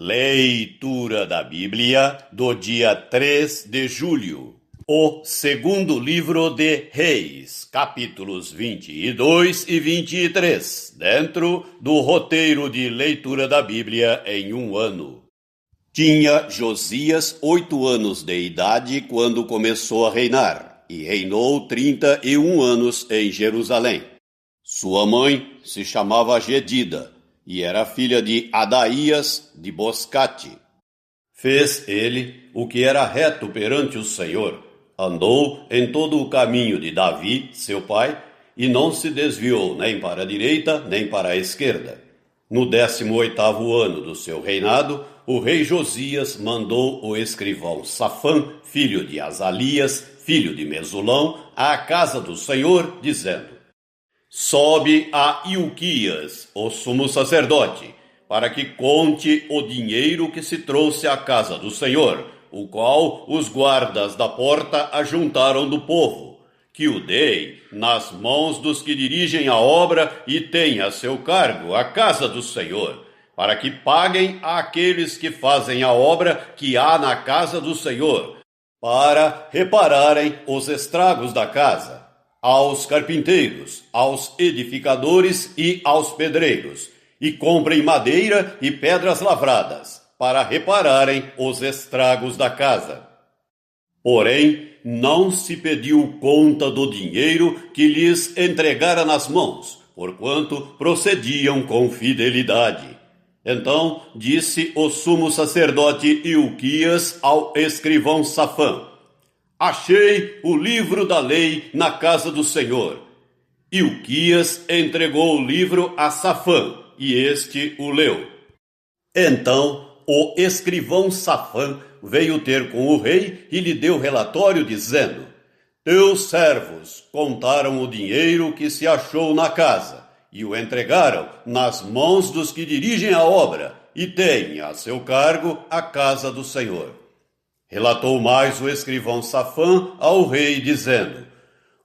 Leitura da Bíblia do dia 3 de julho. O segundo livro de Reis, capítulos 22 e 23, dentro do roteiro de leitura da Bíblia em um ano. Tinha Josias 8 anos de idade quando começou a reinar, e reinou 31 anos em Jerusalém. Sua mãe se chamava Gedida, e era filha de Adaías de Boscate. Fez ele o que era reto perante o Senhor, andou em todo o caminho de Davi, seu pai, e não se desviou nem para a direita, nem para a esquerda. No 18º ano do seu reinado, o rei Josias mandou o escrivão Safã, filho de Azalias, filho de Mesulão, à casa do Senhor, dizendo: sobe a Ilquias, o sumo sacerdote, para que conte o dinheiro que se trouxe à casa do Senhor, o qual os guardas da porta ajuntaram do povo, que o dei nas mãos dos que dirigem a obra e têm a seu cargo a casa do Senhor, para que paguem àqueles que fazem a obra que há na casa do Senhor, para repararem os estragos da casa, aos carpinteiros, aos edificadores e aos pedreiros, e comprem madeira e pedras lavradas, para repararem os estragos da casa. Porém, não se pediu conta do dinheiro que lhes entregara nas mãos, porquanto procediam com fidelidade. Então disse o sumo sacerdote Ilquias ao escrivão Safã: achei o livro da lei na casa do Senhor. Ilquias entregou o livro a Safã, e este o leu. Então o escrivão Safã veio ter com o rei e lhe deu relatório, dizendo: teus servos contaram o dinheiro que se achou na casa, e o entregaram nas mãos dos que dirigem a obra, e têm a seu cargo a casa do Senhor. Relatou mais o escrivão Safã ao rei, dizendo: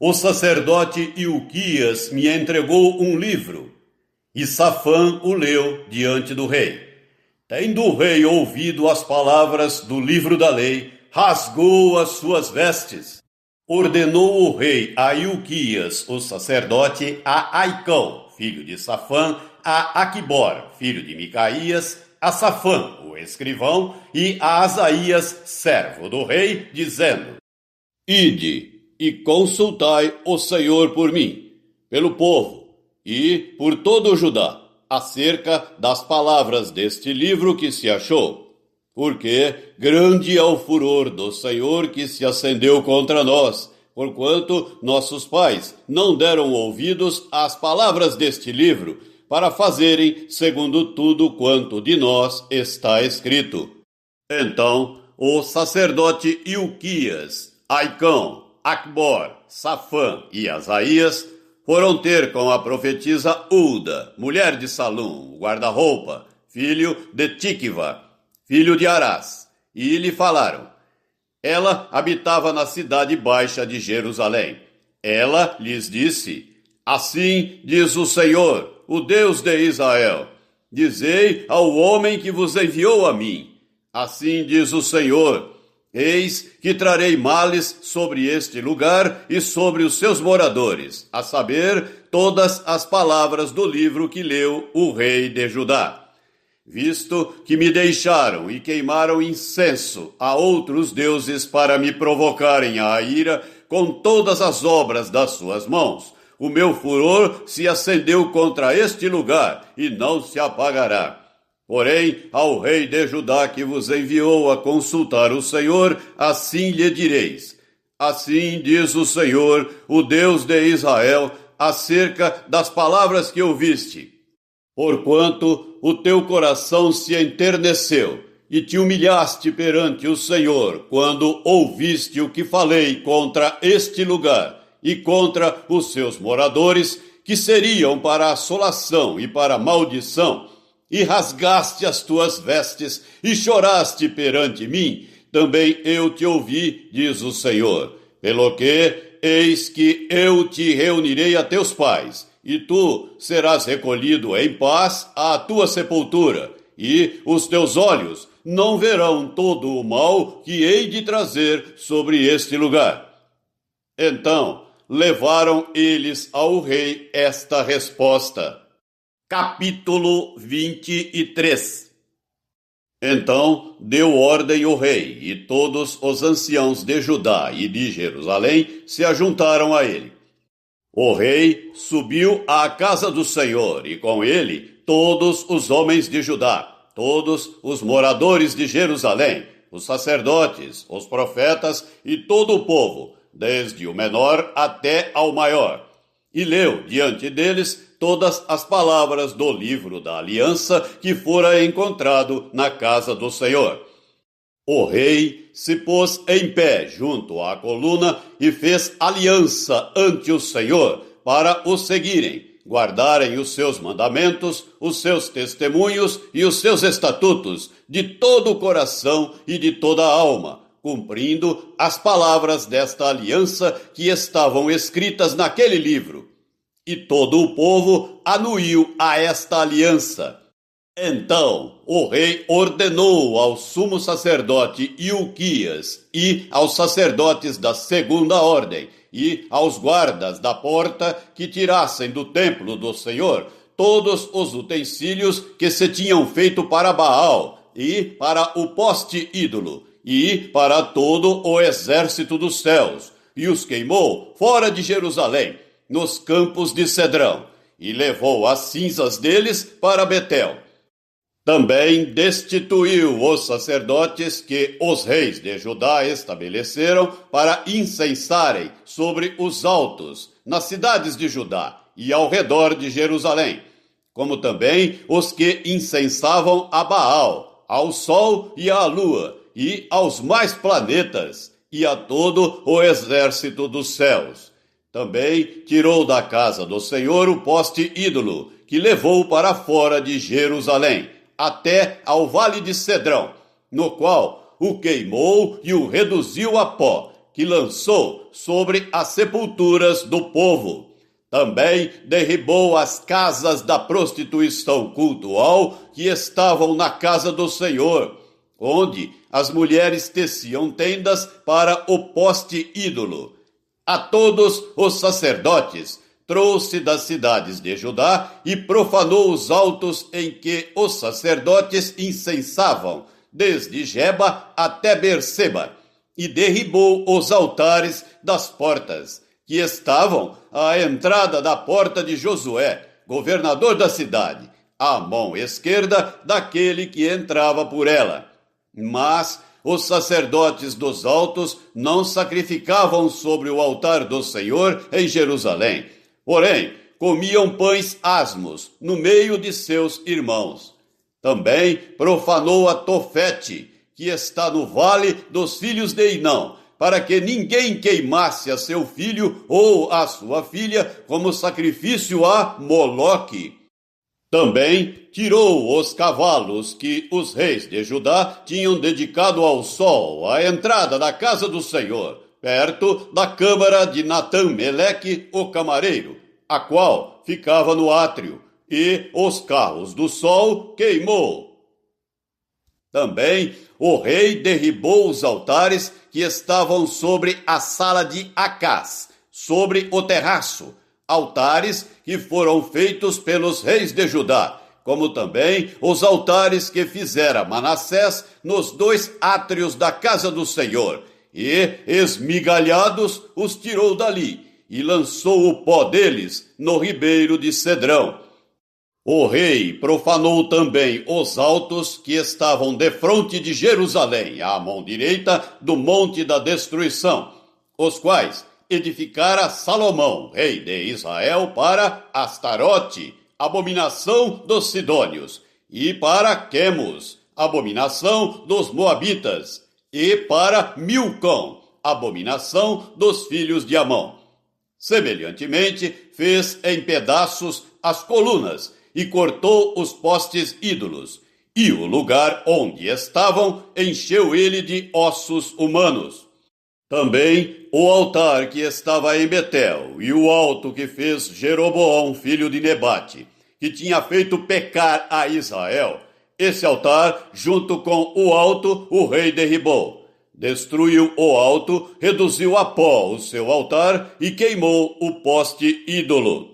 o sacerdote Ilquias me entregou um livro. E Safã o leu diante do rei. Tendo o rei ouvido as palavras do livro da lei, rasgou as suas vestes. Ordenou o rei a Ilquias, o sacerdote, a Aicão, filho de Safã, a Aquibor, filho de Micaías, a Safã, o escrivão, e a Asaías, servo do rei, dizendo: ide e consultai o Senhor por mim, pelo povo e por todo o Judá, acerca das palavras deste livro que se achou, porque grande é o furor do Senhor que se acendeu contra nós, porquanto nossos pais não deram ouvidos às palavras deste livro, para fazerem segundo tudo quanto de nós está escrito. Então o sacerdote Ilquias, Aicão, Aquibor, Safã e Asaías foram ter com a profetisa Ulda, mulher de Salum, o guarda-roupa, filho de Tiquva, filho de Arás, e lhe falaram. Ela habitava na cidade baixa de Jerusalém. Ela lhes disse: assim diz o Senhor, o Deus de Israel: dizei ao homem que vos enviou a mim: assim diz o Senhor, eis que trarei males sobre este lugar e sobre os seus moradores, a saber, todas as palavras do livro que leu o rei de Judá. Visto que me deixaram e queimaram incenso a outros deuses para me provocarem a ira com todas as obras das suas mãos, o meu furor se acendeu contra este lugar e não se apagará. Porém, ao rei de Judá que vos enviou a consultar o Senhor, assim lhe direis: assim diz o Senhor, o Deus de Israel, acerca das palavras que ouviste. Porquanto o teu coração se enterneceu e te humilhaste perante o Senhor, quando ouviste o que falei contra este lugar e contra os seus moradores, que seriam para assolação e para maldição, e rasgaste as tuas vestes e choraste perante mim, também eu te ouvi, diz o Senhor. Pelo que, eis que eu te reunirei a teus pais, e tu serás recolhido em paz à tua sepultura, e os teus olhos não verão todo o mal que hei de trazer sobre este lugar. Então levaram eles ao rei esta resposta. Capítulo 23. Então deu ordem o rei, e todos os anciãos de Judá e de Jerusalém se ajuntaram a ele. O rei subiu à casa do Senhor, e com ele todos os homens de Judá, todos os moradores de Jerusalém, os sacerdotes, os profetas e todo o povo, desde o menor até ao maior. E leu diante deles todas as palavras do livro da aliança que fora encontrado na casa do Senhor. O rei se pôs em pé junto à coluna e fez aliança ante o Senhor para o seguirem, guardarem os seus mandamentos, os seus testemunhos e os seus estatutos de todo o coração e de toda a alma, cumprindo as palavras desta aliança que estavam escritas naquele livro. E todo o povo anuiu a esta aliança. Então o rei ordenou ao sumo sacerdote Ilquias e aos sacerdotes da segunda ordem e aos guardas da porta que tirassem do templo do Senhor todos os utensílios que se tinham feito para Baal e para o poste ídolo e para todo o exército dos céus, e os queimou fora de Jerusalém, nos campos de Cedrão, e levou as cinzas deles para Betel. Também destituiu os sacerdotes que os reis de Judá estabeleceram para incensarem sobre os altos, nas cidades de Judá e ao redor de Jerusalém, como também os que incensavam a Baal, ao sol e à lua, e aos mais planetas, e a todo o exército dos céus. Também tirou da casa do Senhor o poste ídolo, que levou para fora de Jerusalém, até ao vale de Cedrão, no qual o queimou e o reduziu a pó, que lançou sobre as sepulturas do povo. Também derribou as casas da prostituição cultual que estavam na casa do Senhor, onde as mulheres teciam tendas para o poste ídolo. A todos os sacerdotes trouxe das cidades de Judá e profanou os altos em que os sacerdotes incensavam, desde Geba até Berseba, e derribou os altares das portas, que estavam à entrada da porta de Josué, governador da cidade, à mão esquerda daquele que entrava por ela. Mas os sacerdotes dos altos não sacrificavam sobre o altar do Senhor em Jerusalém, porém comiam pães asmos no meio de seus irmãos. Também profanou a Tofete, que está no vale dos filhos de Inão, para que ninguém queimasse a seu filho ou a sua filha como sacrifício a Moloque. Também tirou os cavalos que os reis de Judá tinham dedicado ao sol à entrada da casa do Senhor, perto da câmara de Natã-Meleque, o camareiro, a qual ficava no átrio, e os carros do sol queimou. Também o rei derribou os altares que estavam sobre a sala de Acás, sobre o terraço, altares que foram feitos pelos reis de Judá, como também os altares que fizera Manassés nos 2 átrios da casa do Senhor, e, esmigalhados, os tirou dali, e lançou o pó deles no ribeiro de Cedrão. O rei profanou também os altos que estavam defronte de Jerusalém, à mão direita do monte da destruição, os quais edificara Salomão, rei de Israel, para Astarote, abominação dos sidônios, e para Quemos, abominação dos moabitas, e para Milcom, abominação dos filhos de Amon. Semelhantemente, fez em pedaços as colunas e cortou os postes ídolos, e o lugar onde estavam encheu ele de ossos humanos. Também o altar que estava em Betel e o alto que fez Jeroboão, filho de Nebate, que tinha feito pecar a Israel, Esse altar, junto com o alto, o rei derribou. Destruiu o alto, reduziu a pó o seu altar e queimou o poste ídolo.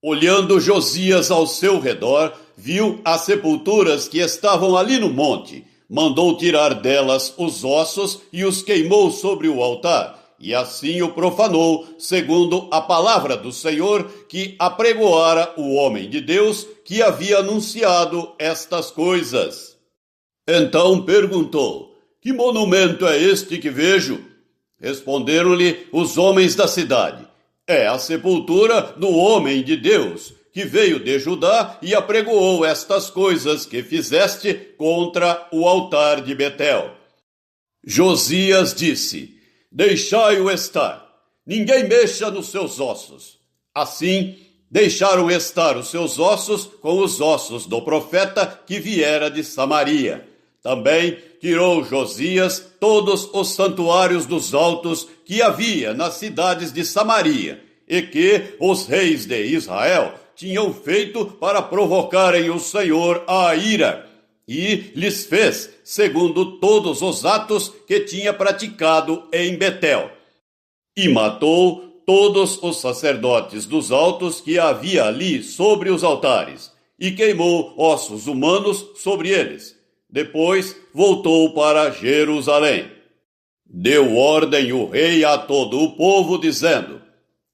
Olhando Josias ao seu redor, viu as sepulturas que estavam ali no monte. Mandou tirar delas os ossos e os queimou sobre o altar. E assim o profanou, segundo a palavra do Senhor, que apregoara o homem de Deus, que havia anunciado estas coisas. Então perguntou: que monumento é este que vejo? Responderam-lhe os homens da cidade: é a sepultura do homem de Deus, que veio de Judá e apregoou estas coisas que fizeste contra o altar de Betel. Josias disse: deixai-o estar, ninguém mexa nos seus ossos. Assim, deixaram estar os seus ossos com os ossos do profeta que viera de Samaria. Também tirou Josias todos os santuários dos altos que havia nas cidades de Samaria, e que os reis de Israel tinham feito para provocarem o Senhor à ira, e lhes fez segundo todos os atos que tinha praticado em Betel. E matou todos os sacerdotes dos altos que havia ali sobre os altares, e queimou ossos humanos sobre eles. Depois voltou para Jerusalém. Deu ordem o rei a todo o povo, dizendo: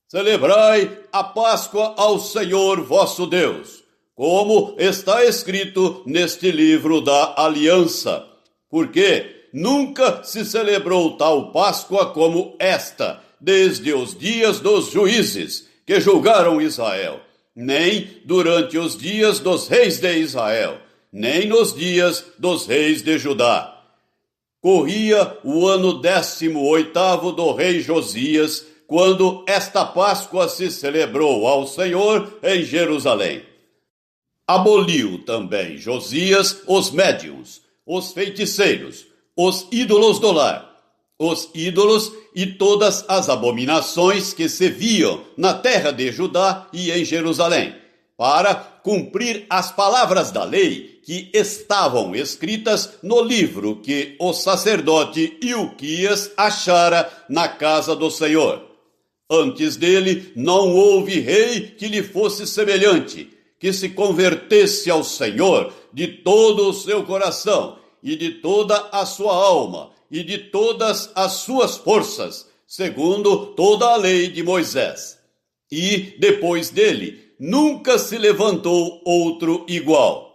celebrai a Páscoa ao Senhor vosso Deus, como está escrito neste livro da aliança, porque nunca se celebrou tal Páscoa como esta, desde os dias dos juízes que julgaram Israel, nem durante os dias dos reis de Israel, nem nos dias dos reis de Judá. Corria o ano 18º do rei Josias, quando esta Páscoa se celebrou ao Senhor em Jerusalém. Aboliu também Josias os médiuns, os feiticeiros, os ídolos do lar, os ídolos e todas as abominações que se viam na terra de Judá e em Jerusalém, para cumprir as palavras da lei que estavam escritas no livro que o sacerdote Ilquias achara na casa do Senhor. Antes dele não houve rei que lhe fosse semelhante, que se convertesse ao Senhor de todo o seu coração e de toda a sua alma e de todas as suas forças, segundo toda a lei de Moisés. E, depois dele, nunca se levantou outro igual.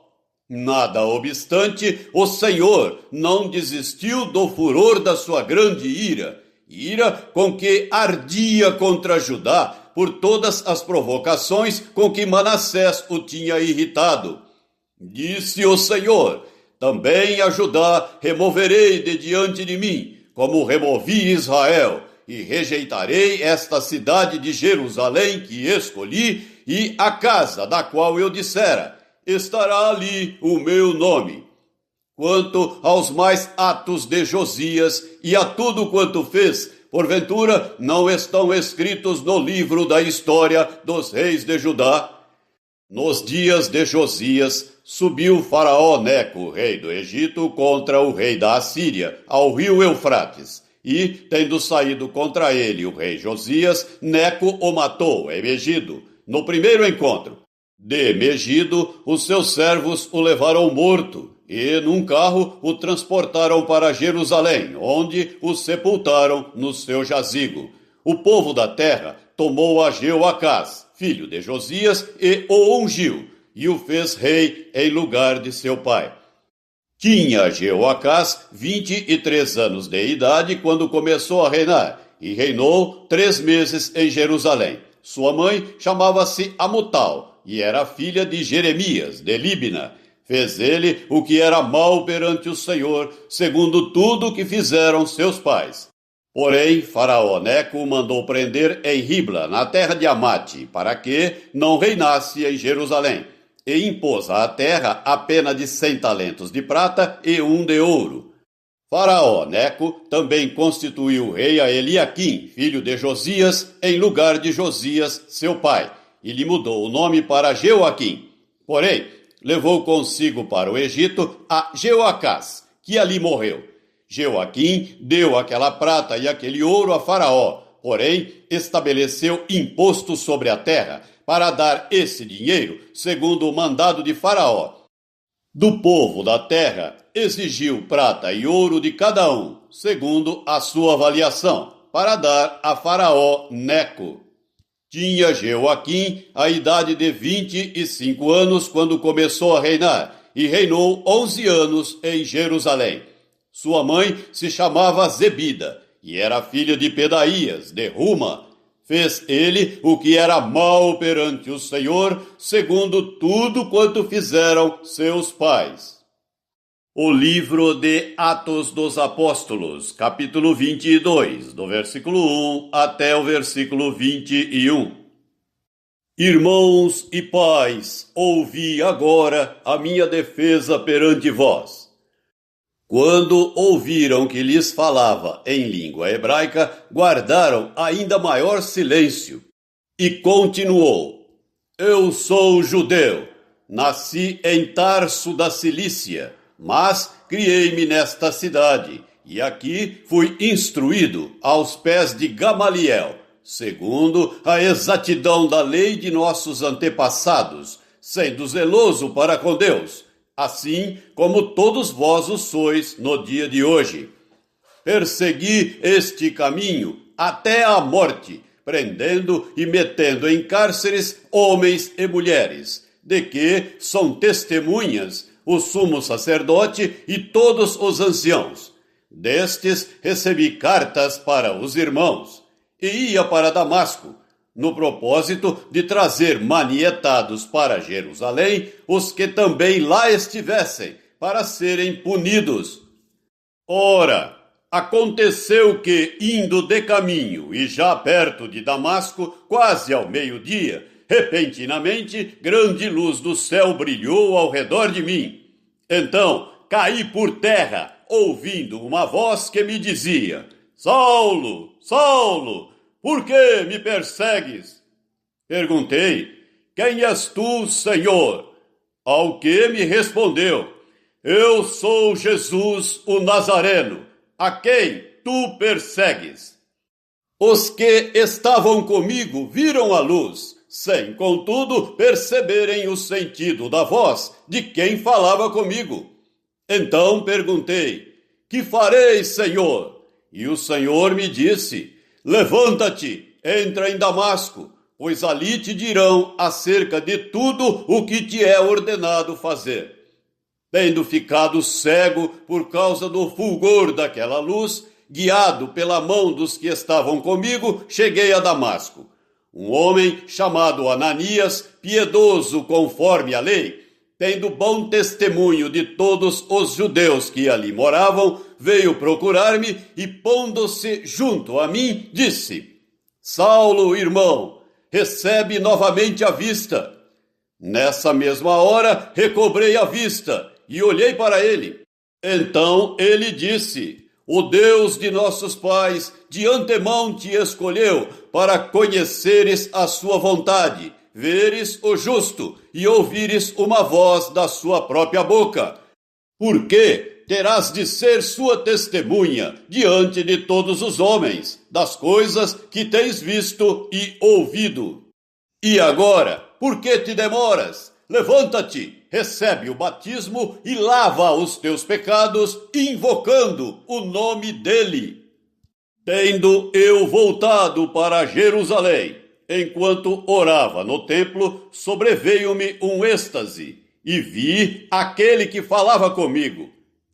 Nada obstante, o Senhor não desistiu do furor da sua grande ira com que ardia contra Judá por todas as provocações com que Manassés o tinha irritado. Disse o Senhor: também a Judá removerei de diante de mim, como removi Israel, e rejeitarei esta cidade de Jerusalém que escolhi, e a casa da qual eu dissera: estará ali o meu nome. Quanto aos mais atos de Josias e a tudo quanto fez, porventura não estão escritos no livro da história dos reis de Judá? Nos dias de Josias, subiu Faraó Neco, rei do Egito, contra o rei da Assíria, ao rio Eufrates. E, tendo saído contra ele o rei Josias, Neco o matou em Megido, no primeiro encontro. De Megido, os seus servos o levaram morto, e num carro o transportaram para Jerusalém, onde o sepultaram no seu jazigo. O povo da terra tomou a Jeoacás, filho de Josias, e o ungiu, e o fez rei em lugar de seu pai. Tinha Jeoacás 23 anos de idade quando começou a reinar, e reinou 3 meses em Jerusalém. Sua mãe chamava-se Amutal, e era filha de Jeremias, de Líbina. Fez ele o que era mal perante o Senhor, segundo tudo que fizeram seus pais. Porém, Faraó Neco o mandou prender em Ribla, na terra de Amate, para que não reinasse em Jerusalém, e impôs à terra a pena de 100 talentos de prata e 1 de ouro. Faraó Neco também constituiu rei a Eliaquim, filho de Josias, em lugar de Josias, seu pai, e lhe mudou o nome para Jeoaquim. Porém, levou consigo para o Egito a Jeoacás, que ali morreu. Jeoaquim deu aquela prata e aquele ouro a Faraó, porém estabeleceu imposto sobre a terra para dar esse dinheiro segundo o mandado de Faraó. Do povo da terra exigiu prata e ouro de cada um, segundo a sua avaliação, para dar a Faraó Neco. Tinha Jeoaquim a idade de 25 anos quando começou a reinar, e reinou 11 anos em Jerusalém. Sua mãe se chamava Zebida, e era filha de Pedaías, de Ruma. Fez ele o que era mal perante o Senhor, segundo tudo quanto fizeram seus pais. O livro de Atos dos Apóstolos, capítulo 22, do versículo 1 até o versículo 21. Irmãos e pais, ouvi agora a minha defesa perante vós. Quando ouviram que lhes falava em língua hebraica, guardaram ainda maior silêncio. E continuou: Eu sou judeu, nasci em Tarso da Cilícia, mas criei-me nesta cidade, e aqui fui instruído aos pés de Gamaliel, segundo a exatidão da lei de nossos antepassados, sendo zeloso para com Deus, assim como todos vós o sois no dia de hoje. Persegui este caminho até a morte, prendendo e metendo em cárceres homens e mulheres, de que são testemunhas o sumo sacerdote e todos os anciãos. Destes recebi cartas para os irmãos, e ia para Damasco, no propósito de trazer manietados para Jerusalém os que também lá estivessem, para serem punidos. Ora, aconteceu que, indo de caminho e já perto de Damasco, quase ao meio-dia, repentinamente grande luz do céu brilhou ao redor de mim. Então caí por terra, ouvindo uma voz que me dizia: Saulo, Saulo, por que me persegues? Perguntei: Quem és tu, Senhor? Ao que me respondeu: Eu sou Jesus, o Nazareno, a quem tu persegues. Os que estavam comigo viram a luz, sem, contudo, perceberem o sentido da voz de quem falava comigo. Então perguntei: Que farei, Senhor? E o Senhor me disse: Levanta-te, entra em Damasco, pois ali te dirão acerca de tudo o que te é ordenado fazer. Tendo ficado cego por causa do fulgor daquela luz, guiado pela mão dos que estavam comigo, cheguei a Damasco. Um homem chamado Ananias, piedoso conforme a lei, tendo bom testemunho de todos os judeus que ali moravam, veio procurar-me e, pondo-se junto a mim, disse: Saulo, irmão, recebe novamente a vista. Nessa mesma hora, recobrei a vista e olhei para ele. Então ele disse: O Deus de nossos pais de antemão te escolheu para conheceres a sua vontade, veres o justo e ouvires uma voz da sua própria boca. Porque terás de ser sua testemunha diante de todos os homens, das coisas que tens visto e ouvido. E agora, por que te demoras? Levanta-te, recebe o batismo e lava os teus pecados, invocando o nome dele. Tendo eu voltado para Jerusalém, enquanto orava no templo, sobreveio-me um êxtase, e vi aquele que falava comigo: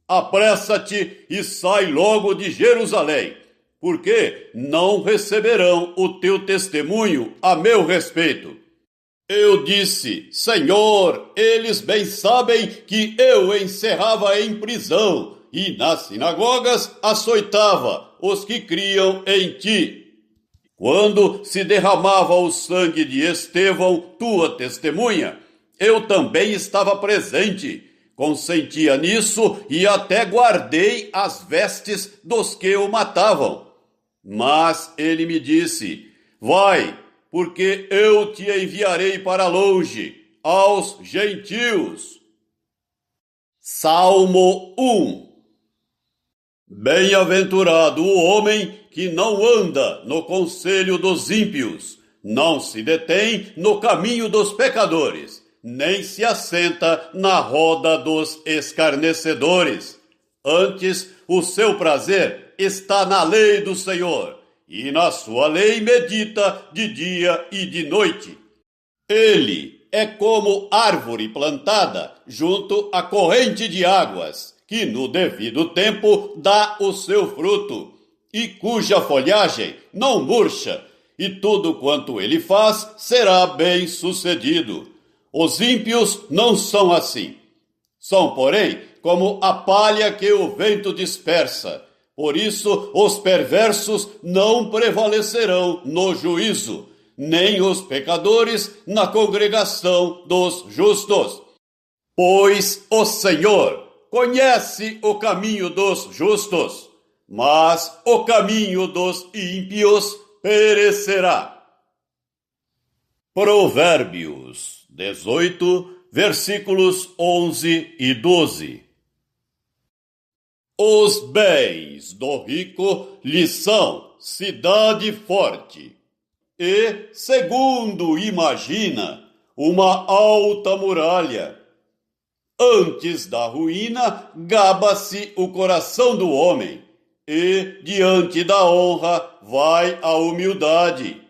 Apressa-te e sai logo de Jerusalém, porque não receberão o teu testemunho a meu respeito. Eu disse: Senhor, eles bem sabem que eu encerrava em prisão e nas sinagogas açoitava os que criam em ti. Quando se derramava o sangue de Estevão, tua testemunha, eu também estava presente, consentia nisso e até guardei as vestes dos que o matavam. Mas ele me disse: Vai, porque eu te enviarei para longe, aos gentios. Salmo 1. Bem-aventurado o homem que não anda no conselho dos ímpios, não se detém no caminho dos pecadores, nem se assenta na roda dos escarnecedores. Antes, o seu prazer está na lei do Senhor, e na sua lei medita de dia e de noite. Ele é como árvore plantada junto à corrente de águas, que no devido tempo dá o seu fruto, e cuja folhagem não murcha, e tudo quanto ele faz será bem-sucedido. Os ímpios não são assim. São, porém, como a palha que o vento dispersa. Por isso, os perversos não prevalecerão no juízo, nem os pecadores na congregação dos justos. Pois o Senhor conhece o caminho dos justos, mas o caminho dos ímpios perecerá. Provérbios 18, versículos 11 e 12. Os bens do rico lhe são cidade forte, e, segundo imagina, uma alta muralha. Antes da ruína, gaba-se o coração do homem, e diante da honra vai a humildade.